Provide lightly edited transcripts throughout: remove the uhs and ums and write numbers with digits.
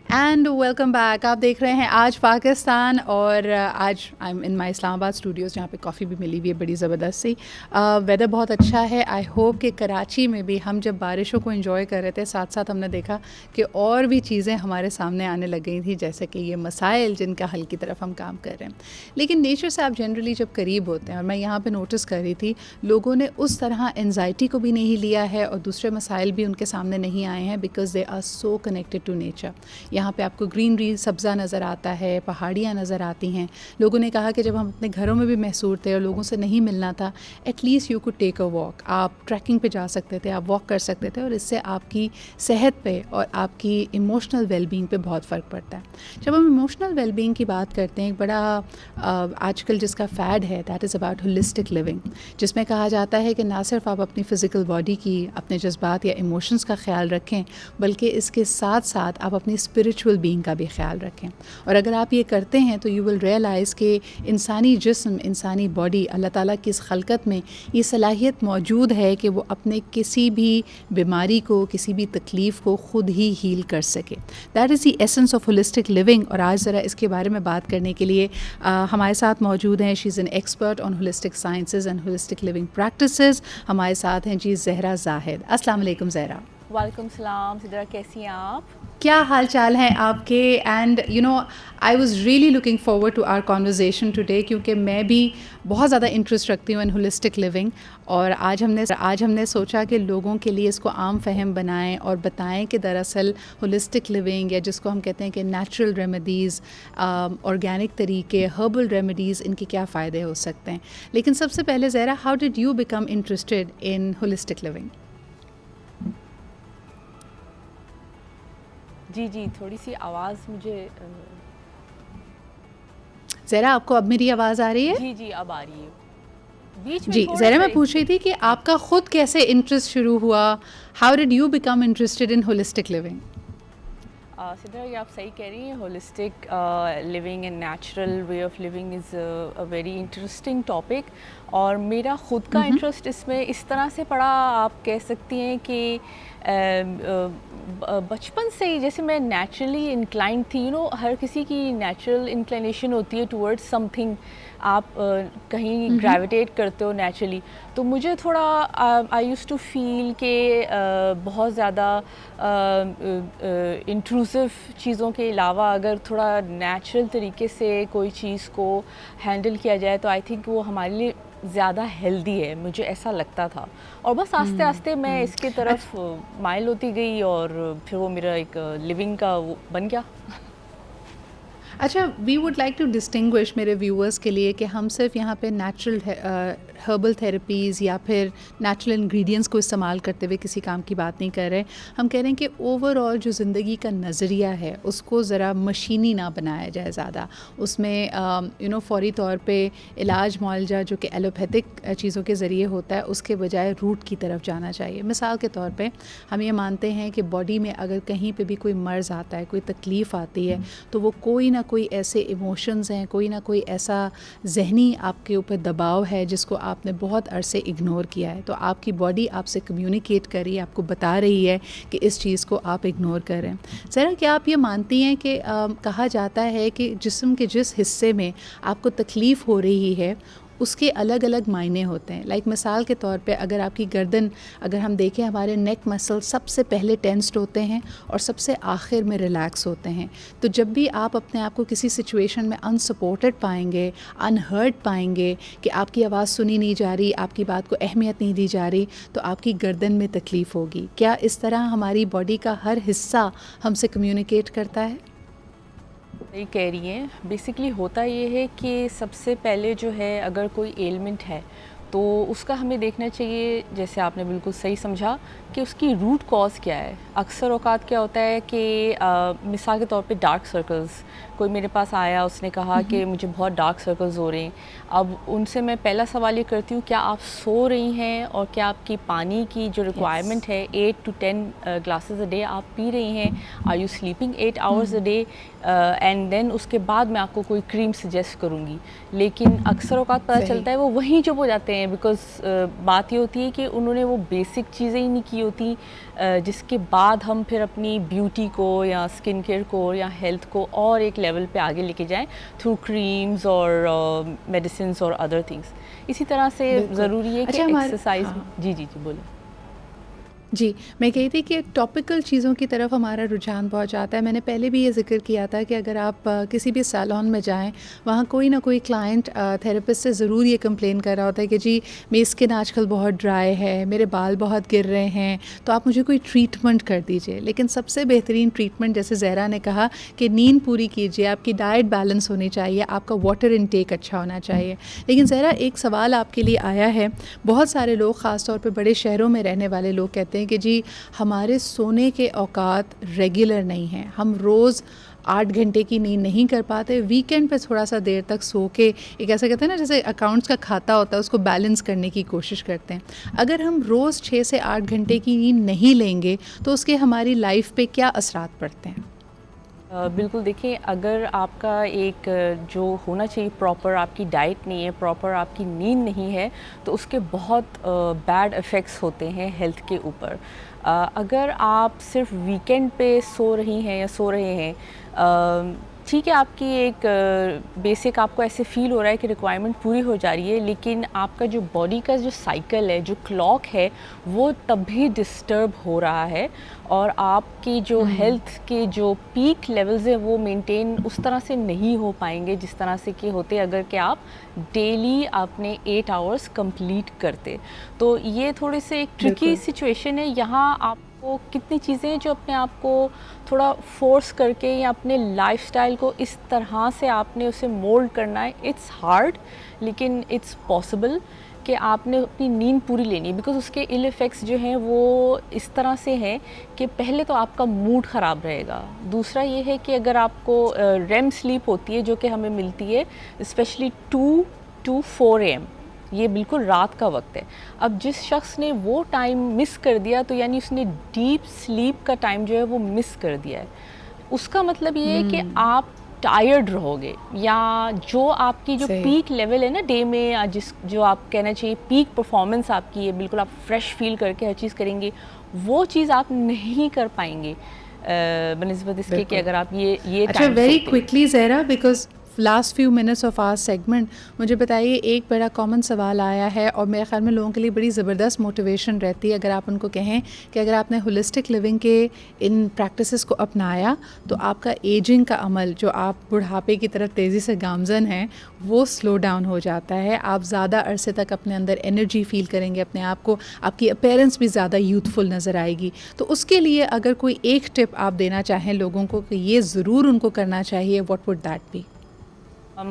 And welcome back. आप देख रहे हैं आज पाकिस्तान, और आज I am in my Islamabad Studios, जहाँ पे कॉफ़ी भी मिली हुई है बड़ी ज़बरदस्त सी। वेदर बहुत अच्छा है। आई होप कि कराची में भी हम जब बारिशों को एंजॉय कर रहे थे, साथ साथ हमने देखा कि और भी चीज़ें हमारे सामने आने लग गई थी, जैसे कि ये मसाइल जिनका हल की तरफ हम काम कर रहे हैं। लेकिन नेचर से आप जनरली जब करीब होते हैं, और मैं यहाँ पर नोटिस कर रही थी, लोगों ने उस तरह एनजाइटी को भी नहीं लिया है और दूसरे मसाइल भी उनके सामने नहीं आए हैं, because they are so connected to nature. यहाँ पे आपको ग्रीनरी, सब्ज़ा नज़र आता है, पहाड़ियाँ नज़र आती हैं। लोगों ने कहा कि जब हम अपने घरों में भी महसूर थे और लोगों से नहीं मिलना था, at least you could take a walk. आप ट्रैकिंग पे जा सकते थे, आप वॉक कर सकते थे, और इससे आपकी सेहत पे और आपकी इमोशनल वेलबींग पे बहुत फ़र्क पड़ता है। जब हम इमोशनल वेलबींग की बात करते हैं, एक बड़ा आजकल जिसका फ़ैड है, that is about holistic living, जिसमें कहा जाता है कि ना सिर्फ आप अपनी फ़िज़िकल बॉडी की, अपने जज्बात या इमोशंस का ख़्याल रखें, बल्कि इसके साथ साथ आप अपनी स्पिरिचुअल बीइंग का भी ख्याल रखें। और अगर आप ये करते हैं तो यू विल रियलाइज़ कि इंसानी जिस्म, इंसानी बॉडी, अल्लाह ताला की इस खलकत में ये सलाहियत मौजूद है कि वो अपने किसी भी बीमारी को, किसी भी तकलीफ़ को ख़ुद ही हील कर सके। That is the essence of holistic living. और आज ज़रा इसके बारे में बात करने के लिए हमारे साथ मौजूद हैं, she is an expert on holistic sciences and holistic living practices. हमारे साथ हैं जी ज़हरा ज़ाहिद। अस्सलाम वालेकुम ज़हरा। वालेकुम सलाम सिद्रा, कैसी हैं आप? क्या हाल चाल हैं आपके? And you know, I was really looking forward to our conversation today, क्योंकि मैं भी बहुत ज़्यादा इंटरेस्ट रखती हूँ इन होलिस्टिक लिविंग। और आज हमने सोचा कि लोगों के लिए इसको आम फहम बनाएं और बताएं कि दरअसल होलिस्टिक लिविंग, या जिसको हम कहते हैं कि नेचुरल रेमेडीज़, ऑर्गेनिक तरीके, हर्बल रेमेडीज़, इनके क्या फ़ायदे हो सकते हैं। लेकिन सबसे पहले Zahra, how did you become interested in holistic living? जी, थोड़ी सी आवाज़ मुझे ज़हरा, आपको अब मेरी आवाज़ आ रही है? जी, अब आ रही है। बीच में जी, थोड़ा ज़हरा, सा मैं पूछ रही थी कि आपका ख़ुद कैसे इंटरेस्ट शुरू हुआ? How did you become interested in holistic living? Sidra, ये आप सही कह रही हैं। Holistic living and natural way of living is a very interesting topic. और मेरा ख़ुद का इंटरेस्ट इसमें इस तरह से पड़ा, आप कह सकती हैं कि बचपन से ही, जैसे मैं नेचुरली इंक्लाइंड थी। हर किसी की नेचुरल इंक्लिनेशन होती है टुवर्ड्स समथिंग। आप कहीं ग्रेविटेट करते हो नेचुरली। तो मुझे थोड़ा आई यूज्ड टू फील के बहुत ज़्यादा इंट्रूसिव चीज़ों के अलावा अगर थोड़ा नेचुरल तरीके से कोई चीज़ को हैंडल किया जाए तो आई थिंक वो हमारे लिए ज़्यादा हेल्दी है, मुझे ऐसा लगता था। और बस आस्ते आस्ते मैं इसके तरफ माइल होती गई, और फिर वो मेरा एक लिविंग का वो बन गया। अच्छा, we would like to distinguish मेरे व्यूअर्स के लिए कि हम सिर्फ यहाँ पे नेचुरल हर्बल थेरेपीज़ या फिर नेचुरल इंग्रेडिएंट्स को इस्तेमाल करते हुए किसी काम की बात नहीं कर रहे। हम कह रहे हैं कि ओवरऑल जो ज़िंदगी का नज़रिया है उसको ज़रा मशीनी ना बनाया जाए ज़्यादा। उसमें फ़ौरी तौर पे इलाज मुआलजा जो कि एलोपैथिक चीज़ों के ज़रिए होता है, उसके बजाय रूट की तरफ जाना चाहिए। मिसाल के तौर पे हम ये मानते हैं कि बॉडी में अगर कहीं पे भी कोई मर्ज़ आता है, कोई तकलीफ़ आती है, तो वो कोई ना कोई ऐसे इमोशंस हैं, कोई ना कोई ऐसा जहनी आपके ऊपर दबाव है जिसको आपने बहुत अरसे इग्नोर किया है। तो आपकी बॉडी आपसे कम्युनिकेट कर रही है, आपको बता रही है कि इस चीज़ को आप इग्नोर कर रहे हैं। ज़रा, क्या आप ये मानती हैं कि कहा जाता है कि जिस्म के जिस हिस्से में आपको तकलीफ़ हो रही है उसके अलग अलग मायने होते हैं। लाइक मिसाल के तौर पे अगर आपकी गर्दन, अगर हम देखें, हमारे नेक मसल सबसे पहले टेंस्ड होते हैं और सबसे आखिर में रिलैक्स होते हैं। तो जब भी आप अपने आप को किसी सिचुएशन में अनसपोर्टेड पाएंगे, अनहर्ड पाएंगे, कि आपकी आवाज़ सुनी नहीं जा रही, आपकी बात को अहमियत नहीं दी जा रही, तो आपकी गर्दन में तकलीफ़ होगी। क्या इस तरह हमारी बॉडी का हर हिस्सा हमसे कम्युनिकेट करता है? सही कह रही हैं। बेसिकली होता ये है कि सबसे पहले जो है, अगर कोई एलिमेंट है तो उसका हमें देखना चाहिए, जैसे आपने बिल्कुल सही समझा, कि उसकी रूट कॉज़ क्या है। अक्सर औकात क्या होता है कि मिसाल के तौर पे डार्क सर्कल्स, कोई मेरे पास आया, उसने कहा कि मुझे बहुत डार्क सर्कल्स हो रहे हैं। अब उनसे मैं पहला सवाल ये करती हूँ, क्या आप सो रही हैं, और क्या आपकी पानी की जो रिक्वायरमेंट है 8 to 10 ग्लासेस अ डे आप पी रही हैं? Are you sleeping 8 hours a day? And then उसके बाद मैं आपको कोई क्रीम सजेस्ट करूँगी। लेकिन अक्सर औकात पता चलता है वो वहीं चुप हो जाते हैं रहे हैं, बिकॉज़ बात ये होती है कि उन्होंने वो बेसिक चीज़ें ही नहीं की होती, जिसके बाद हम फिर अपनी ब्यूटी को या स्किन केयर को या हेल्थ को और एक लेवल पे आगे लेके जाएं थ्रू क्रीम्स और मेडिसिन्स और अदर थिंग्स। इसी तरह से ज़रूरी है कि एक्सरसाइज। हाँ। जी जी जी, बोलें। जी, मैं कही थी कि टॉपिकल चीज़ों की तरफ हमारा रुझान बहुत जाता है। मैंने पहले भी ये ज़िक्र किया था कि अगर आप किसी भी सैलून में जाएँ, वहाँ कोई ना कोई क्लाइंट थेरेपिस्ट से ज़रूर ये कंप्लेन कर रहा होता है कि जी मेरी स्किन आजकल बहुत ड्राई है, मेरे बाल बहुत गिर रहे हैं, तो आप मुझे कोई ट्रीटमेंट कर दीजिए। लेकिन सबसे बेहतरीन ट्रीटमेंट, जैसे ज़हरा ने कहा, कि नींद पूरी कीजिए, आपकी डाइट बैलेंस होनी चाहिए, आपका वाटर इनटेक अच्छा होना चाहिए। लेकिन ज़हरा, एक सवाल आपके लिए आया है। बहुत सारे लोग, ख़ास तौर पे बड़े शहरों में रहने वाले लोग, कहते हैं कि जी हमारे सोने के औकात रेगुलर नहीं हैं, हम रोज़ 8 घंटे की नींद नहीं कर पाते, वीकेंड पे थोड़ा सा देर तक सो के, एक ऐसा कहते हैं ना जैसे अकाउंट्स का खाता होता है, उसको बैलेंस करने की कोशिश करते हैं। अगर हम रोज़ 6 से 8 घंटे की नींद नहीं लेंगे तो उसके हमारी लाइफ पे क्या असरात पड़ते हैं? बिल्कुल, देखिए, अगर आपका एक जो होना चाहिए प्रॉपर आपकी डाइट नहीं है, प्रॉपर आपकी नींद नहीं है, तो उसके बहुत बैड इफ़ेक्ट्स होते हैं हेल्थ के ऊपर। अगर आप सिर्फ वीकेंड पे सो रही हैं या सो रहे हैं, ठीक है, आपकी एक बेसिक आपको ऐसे फ़ील हो रहा है कि रिक्वायरमेंट पूरी हो जा रही है, लेकिन आपका जो बॉडी का जो साइकिल है, जो क्लॉक है, वो तब भी डिस्टर्ब हो रहा है और आपकी जो हेल्थ के जो पीक लेवल्स हैं वो मेंटेन उस तरह से नहीं हो पाएंगे जिस तरह से कि होते अगर कि आप डेली आपने 8 आवर्स कंप्लीट करते। तो ये थोड़ी सी एक ट्रिकी सिचुएशन है। यहाँ आपको कितनी चीज़ें जो अपने आप को थोड़ा फोर्स करके या अपने लाइफस्टाइल को इस तरह से आपने उसे मोल्ड करना है, इट्स हार्ड, लेकिन इट्स पॉसिबल कि आपने अपनी नींद पूरी लेनी है। बिकॉज़ उसके इल इफ़ेक्ट्स जो हैं वो इस तरह से हैं कि पहले तो आपका मूड ख़राब रहेगा। दूसरा ये है कि अगर आपको रेम स्लीप होती है जो कि हमें मिलती है स्पेशली 2 to 4 AM, ये बिल्कुल रात का वक्त है। अब जिस शख्स ने वो टाइम मिस कर दिया, तो यानी उसने डीप स्लीप का टाइम जो है वो मिस कर दिया है। उसका मतलब ये है कि आप टायर्ड रहोगे, या जो आपकी जो पीक लेवल है ना डे में, या जो आप कहना चाहिए पीक परफॉर्मेंस आपकी है, बिल्कुल आप फ्रेश फील करके हर चीज़ करेंगे, वो चीज़ आप नहीं कर पाएंगे बनिस्बत इसके कि अगर आप ये अच्छा, very quickly Zahra, because last few minutes of our segment, मुझे बताइए, एक बड़ा कॉमन सवाल आया है और मेरे ख्याल में लोगों के लिए बड़ी ज़बरदस्त मोटिवेशन रहती है अगर आप उनको कहें कि अगर आपने होलिस्टिक लिविंग के इन प्रैक्टिसेस को अपनाया तो आपका एजिंग का अमल, जो आप बुढ़ापे की तरफ तेज़ी से गामज़न हैं, वो स्लो डाउन हो जाता है। आप ज़्यादा अरसे तक अपने अंदर एनर्जी फ़ील करेंगे, अपने आप को, आपकी अपीयरेंस भी ज़्यादा यूथफुल नज़र आएगी। तो उसके लिए अगर कोई एक टिप आप देना चाहें लोगों को कि ये ज़रूर उनको करना चाहिए, व्हाट वुड दैट बी?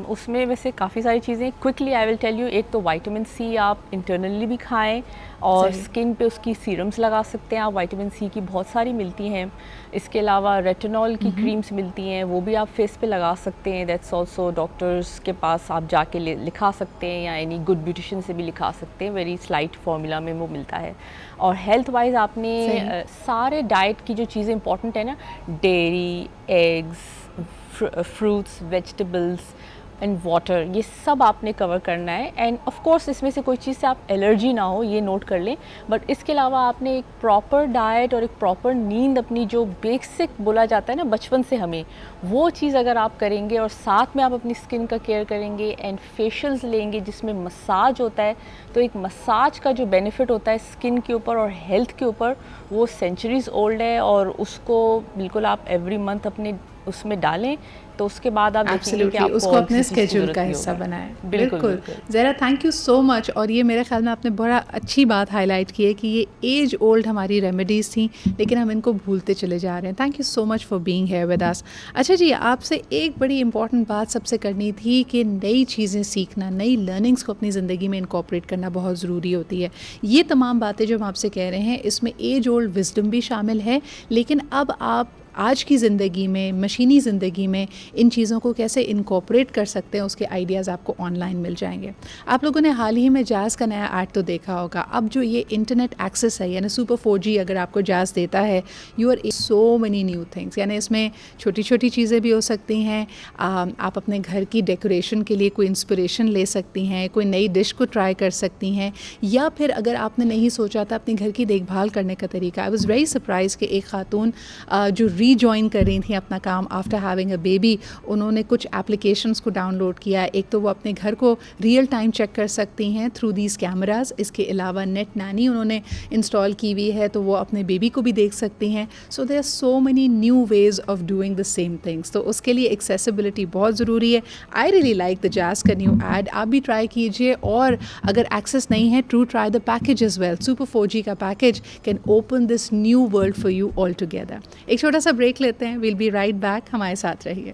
उसमें वैसे काफ़ी सारी चीज़ें quickly I will tell you. एक तो विटामिन सी आप इंटरनली भी खाएं और स्किन पे उसकी सीरम्स लगा सकते हैं आप, विटामिन सी की बहुत सारी मिलती हैं। इसके अलावा रेटिनॉल की क्रीम्स मिलती हैं, वो भी आप फेस पे लगा सकते हैं। दैट्स ऑल्सो डॉक्टर्स के पास आप जाके लिखा सकते हैं, या एनी गुड ब्यूटिशियन से भी लिखा सकते हैं, वेरी स्लाइट फार्मूला में वो मिलता है। और हेल्थ वाइज आपने सारे डाइट की जो चीज़ें इंपॉर्टेंट है ना, dairy, eggs, fruits, vegetables and water, ये सब आपने कवर करना है। एंड ऑफ कोर्स इसमें से कोई चीज़ से आप एलर्जी ना हो, ये नोट कर लें। बट इसके अलावा आपने एक प्रॉपर डाइट और एक प्रॉपर नींद, अपनी जो बेसिक बोला जाता है ना बचपन से हमें, वो चीज़ अगर आप करेंगे और साथ में आप अपनी स्किन का केयर करेंगे एंड फेशियल्स लेंगे जिसमें मसाज होता है, तो एक मसाज का जो बेनिफिट होता है स्किन के ऊपर और हेल्थ के ऊपर, वो सेंचुरीज़ ओल्ड है। और उसको बिल्कुल आप एवरी मंथ अपने उसमें डालें, तो उसके बाद आप देखेंगे कि आपको उसको अपने स्केड्यूल का हिस्सा बनाएं। बिल्कुल ज़रा, थैंक यू सो मच। और ये मेरे ख्याल में आपने बड़ा अच्छी बात हाईलाइट की है कि ये एज ओल्ड हमारी रेमेडीज़ थी, लेकिन हम इनको भूलते चले जा रहे हैं। Thank you so much for being here with us. अच्छा जी, आपसे एक बड़ी इंपॉर्टेंट बात सबसे करनी थी कि नई चीज़ें सीखना, नई लर्निंग्स को अपनी ज़िंदगी में इनकॉर्पोरेट करना बहुत ज़रूरी होती है। ये तमाम बातें जो हम आपसे कह रहे हैं, इसमें एज ओल्ड विजडम भी शामिल है, लेकिन अब आप आज की ज़िंदगी में, मशीनी ज़िंदगी में इन चीज़ों को कैसे इनकॉर्पोरेट कर सकते हैं, उसके आइडियाज़ आपको ऑनलाइन मिल जाएंगे। आप लोगों ने हाल ही में जैज़ का नया ऐड तो देखा होगा। अब जो ये इंटरनेट एक्सेस है, यानी सुपर 4G अगर आपको जैज़ देता है, you are so many new things. यानी इसमें छोटी छोटी चीज़ें भी हो सकती हैं। आप अपने घर की डेकोरेशन के लिए कोई इंस्पिरेशन ले सकती हैं, कोई नई डिश को ट्राई कर सकती हैं, या फिर अगर आपने नहीं सोचा था अपने घर की देखभाल करने का तरीका। आई वाज़ वेरी सरप्राइज कि एक खातून जो रीजॉइन कर रही थी अपना काम आफ्टर हैविंग अ बेबी, उन्होंने कुछ एप्लीकेशंस को डाउनलोड किया। एक तो वो अपने घर को रियल टाइम चेक कर सकती हैं थ्रू दीज कैमराज। इसके अलावा नेट नैनी उन्होंने इंस्टॉल की हुई है, तो वो अपने बेबी को भी देख सकती हैं। So there are so many new ways of doing the same things. तो उसके लिए एक्सेसिबिलिटी बहुत ज़रूरी है। I really like the Jazz का न्यू ऐड, आप भी ट्राई कीजिए। और अगर एक्सेस नहीं है, true try the package as well. Super 4G का package can open this new world for you all together. एक छोटा सा ब्रेक लेते हैं, वील बी राइट बैक, हमारे साथ रहिए।